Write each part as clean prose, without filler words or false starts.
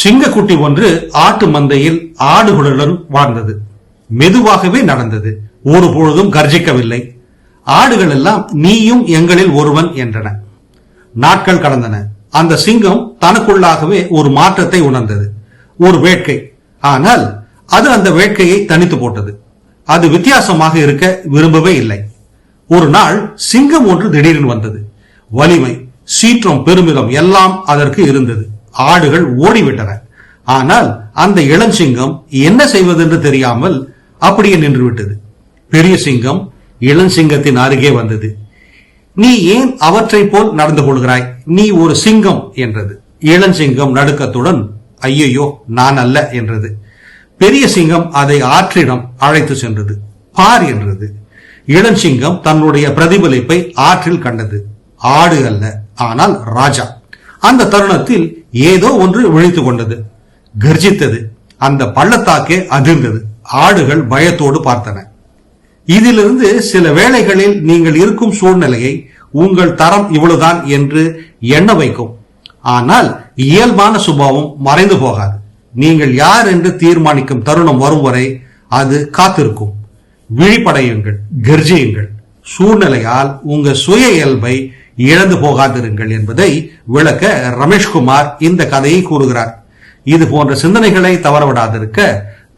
சிங்கக்குட்டி ஒன்று ஆட்டு மந்தையில் ஆடுகளுடன் வாழ்ந்தது. மெதுவாகவே நடந்தது. ஒரு பொழுதும் கர்ஜிக்கவில்லை. ஆடுகள் எல்லாம் நீயும் எங்களில் ஒருவன் என்றன. நாட்கள் கடந்தன. அந்த சிங்கம் தனக்குள்ளாகவே ஒரு மாற்றத்தை உணர்ந்தது. ஒரு வேட்கை. ஆனால் அது அந்த வேட்கையை தனித்து போட்டது. அது வித்தியாசமாக இருக்க விரும்பவே இல்லை. ஒரு நாள் சிங்கம் ஒன்று திடீரென வந்தது. வலிமை, சீற்றம், பெருமிதம் எல்லாம் அதற்கு இருந்தது. ஆடுகள் ஓடிவிட்டன. ஆனால் அந்த இளஞ்சிங்கம் என்ன செய்வதென்று தெரியாமல் அப்படியே நின்றுவிட்டது. பெரிய சிங்கம் இளஞ்சிங்கத்தின் அருகே வந்தது. நீ ஏன் அவற்றை போல் நடந்து கொள்கிறாய்? நீ ஒரு சிங்கம் என்றது. இளஞ்சிங்கம் நடுக்கத்துடன் ஐயையோ நான் அல்ல என்றது. பெரிய சிங்கம் அதை ஆற்றிடம் அழைத்து சென்றது. பார் என்றது. இளஞ்சிங்கம் தன்னுடைய பிரதிபலிப்பை ஆற்றில் கண்டது. ஆடு அல்ல, ஆனால் ராஜா. அந்த தருணத்தில் ஏதோ ஒன்று விழித்துக் கொண்டது, கர்ஜித்தது. அந்த பள்ளத்தாக்கே அதிர்ந்தது. ஆடுகள் பயத்தோடு பார்த்தன. இதிலிருந்து சில வேளைகளில் நீங்கள் இருக்கும் சூழ்நிலையை உங்கள் தரம் இவ்வளவுதான் என்று எண்ண வைக்கும். ஆனால் இயல்பான சுபாவம் மறைந்து போகாது. நீங்கள் யார் என்று தீர்மானிக்கும் தருணம் வரும் வரை அது காத்திருக்கும். விழிப்படையுங்கள், கர்ஜியுங்கள். சூழ்நிலையால் உங்க சுய இயல்பை இழந்து போகாதிருங்கள் என்பதை விளக்க ரமேஷ்குமார் இந்த கதையை கூறுகிறார். இது போன்ற சிந்தனைகளை தவறவிடாதிருக்க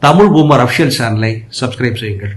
தமிழ் பூமர் அபிஷியல் சேனலை சப்ஸ்கிரைப் செய்யுங்கள்.